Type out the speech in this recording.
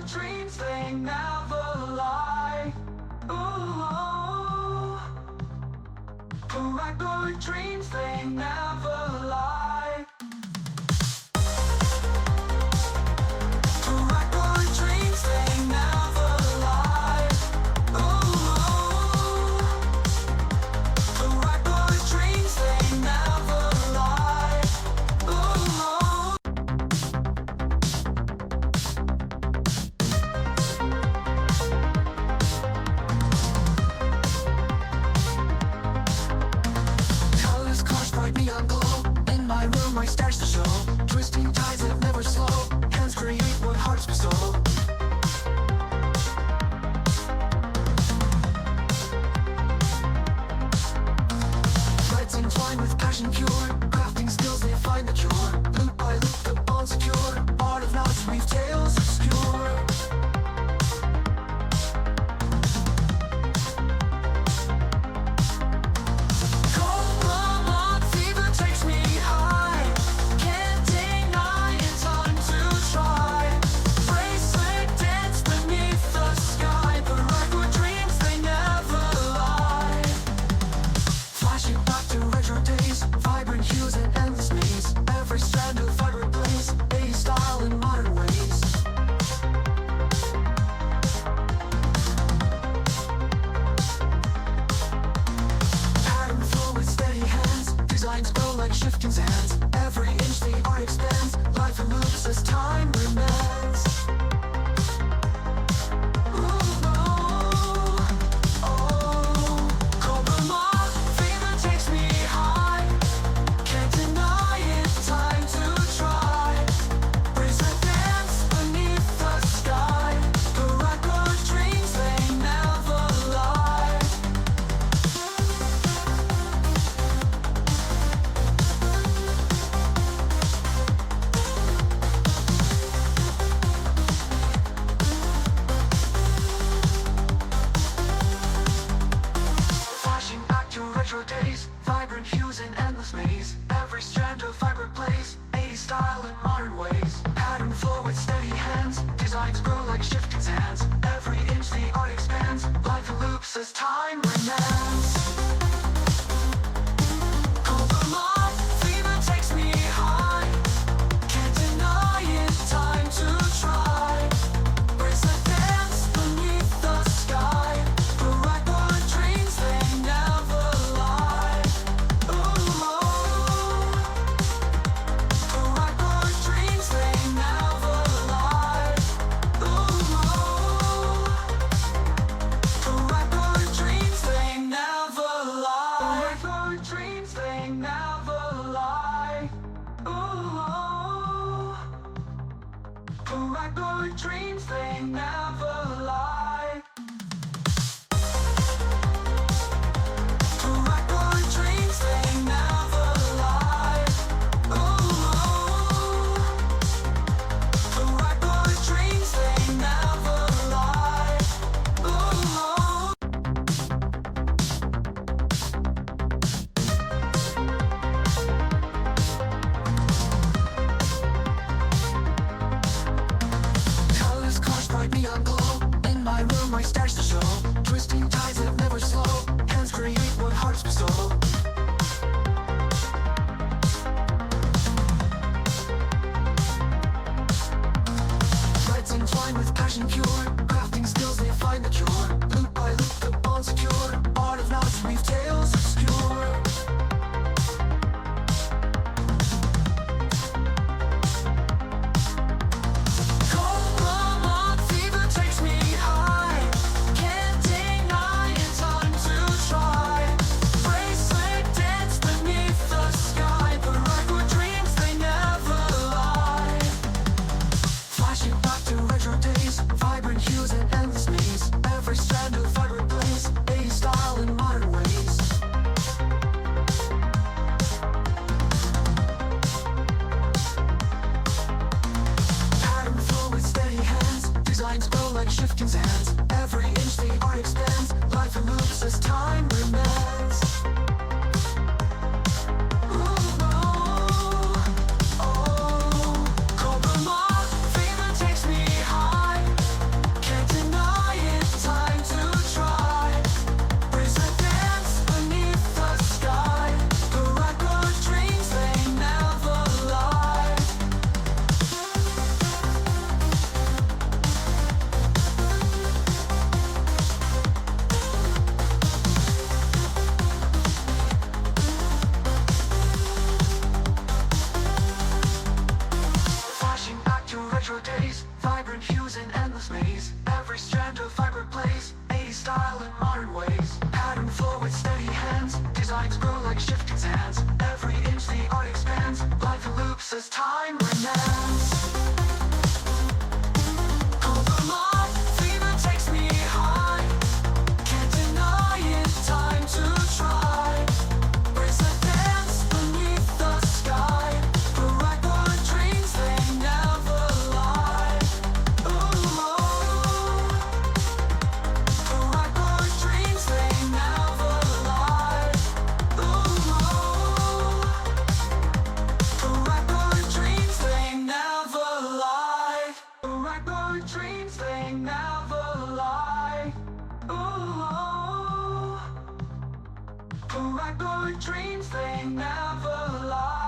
dreams, they never lie. Ooh, Paracord dreams, they never lie. Paracord dreams, they never lie. Ooh, Paracord dreams, they never lie. Ooh. Colors, cars, bright neon glow. In my room, my stars to show. Twisting tides that never slow. Hands create what hearts bestow. Threads entwined with passion pure. Crafting skills, they find the cure. Loop by loop, the bond secure. Art of knots, weave tales obscure. Cobra fever takes me high. Can't deny it, time to try. Bracelet dance beneath the sky. Paracord dreams, they never lie. Flashing back to retro days, vibrant hues and endless maze. Every strand of vibrant blaze, 80s style in modern ways. Pattern flow with steady hands, designs grow like shifting sands. Every inch the art expands, life moves as time remains. Cobra fever takes me high. Can't deny it, time to try. Bracelet dance beneath the sky. Paracord dreams, they never lie. Flashing back to retro days, vibrant hues and endless maze. Every strand of vibrant blaze, 80s style in modern ways. Pattern flow with steady hands, designs grow like shifting sands. Every inch the art expands, life loops as time remains. Cobra fever takes me high. Can't deny it, time to try. Bracelet dance beneath the sky. Paracord dreams, they never lie. Ooh, Paracord dreams, they never lie. Ooh, Paracord dreams, they never lie. Paracord dreams, they never lie. Ooh, Paracord dreams, they never lie. Paracord dreams, they never lie. Ooh, Paracord dreams, they never lie. Ooh. Colors, cars, bright neon glow. In my room, my stars to show. Twisting tides that never slow. Hands create what hearts bestow. Threads entwined with passion pure. Crafting skills, they find the cure. Loop by loop, the bond secure. Art of knots, weave tales obscure. Cobra fever takes me high. Can't deny it, time to try. Bracelet dance beneath the sky. Paracord dreams, they never lie. Flashing back to retro days, vibrant hues and endless maze. Every strand of vibrant blaze, 80s style in modern ways. Pattern flow with steady hands, designs grow like shifting sands. Every inch the art expands, life moves as time remains. Ooh, Cobra fever takes me high. Paracord dreams, they never lie. Ooh, Paracord dreams, they never lie.